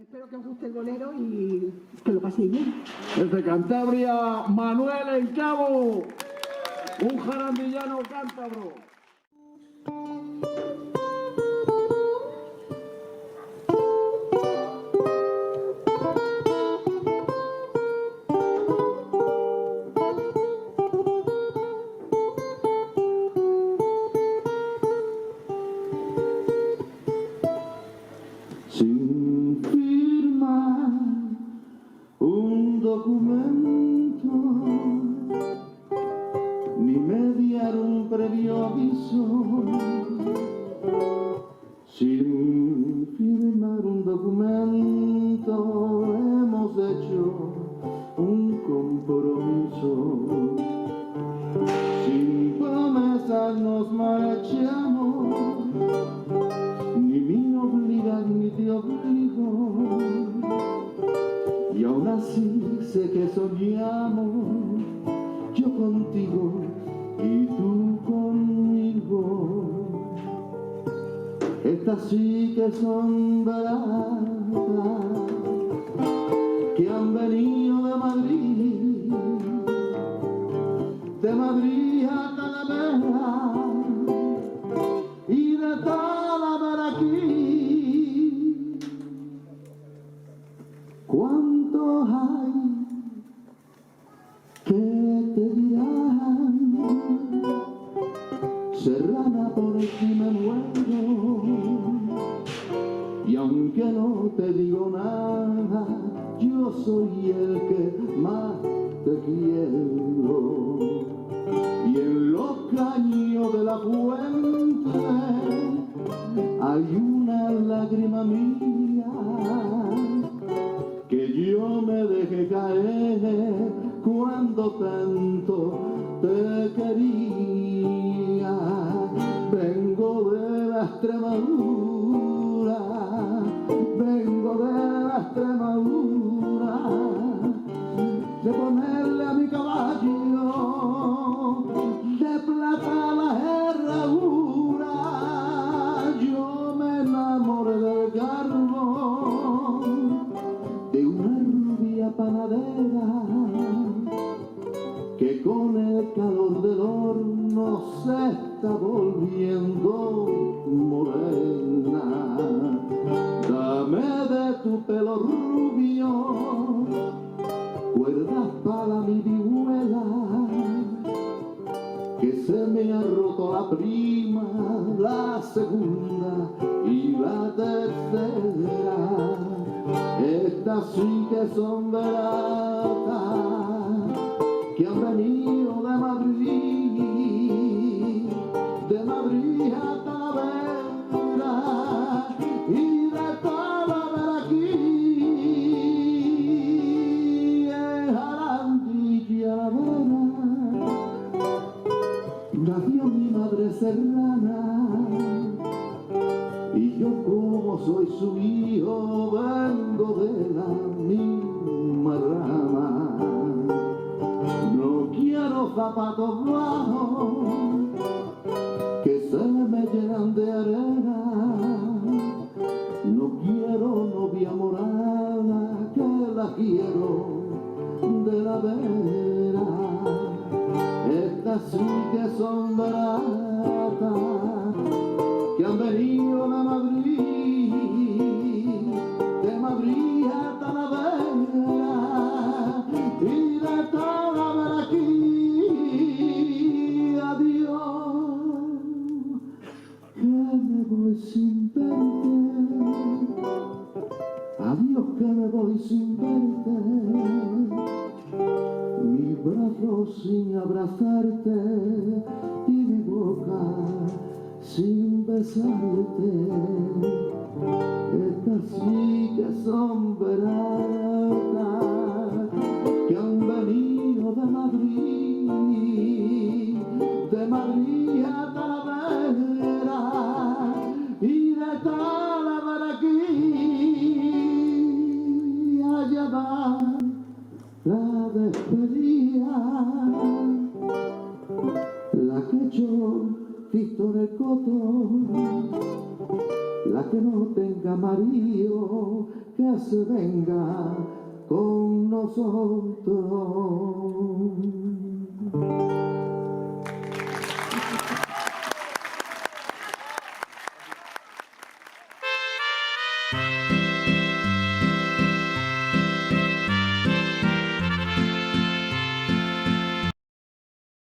Espero que os guste el bolero y que lo paséis bien. Desde Cantabria, Manuel Encabo, un jarandillano cántabro. Sin firmar un documento ni mediar un previo aviso, sin firmar un documento hemos hecho un compromiso, sin promesas nos marchamos, ni me obligas ni te obligo, y aún así sé que soñamos, yo contigo y tú conmigo. Estas sí que son baratas, que han venido de Madrid a Talavera y de Talavera aquí. ¿Cuántos hay que te dirán? Serrana, por ti me muero, y aunque no te digo nada, yo soy el que más te quiero. Y en los caños de la fuente hay una lágrima mía que yo me dejé caer cuando tanto te quería. Vengo de la Extremadura, vengo de la Extremadura, de ponerle a mi caballo de plata la herradura. Yo me enamoré del carbón de una rubia panadera que con el calor del horno se está volviendo morena. Dame de tu pelo rubio cuerdas para mi vihuela, que se me ha roto la prima, la segunda y la tercera. Estas sí que son baratas, que han venido de Madrid a Talavera y de Talavera aquí. En Jarandilla la Vera nació mi madre serrana, y yo como soy su hijo vengo de la misma rama. No quiero zapatos bajos que se me llenan de arena, no quiero novia morada, que la quiero de la vera. Estas sí que son baratas, que han venido de Madrid a Talavera y de Talavera aquí. Adiós, que me voy sin verte, adiós que me voy sin verte, mi brazo sin abrazarte y mi boca sin besarte. Estas sí que son baratas, que han venido de Madrid a Talavera y de Talavera aquí. Allá va la despedida, la que echó Víctor el Coto, la que no tenga marido que se venga con nosotros.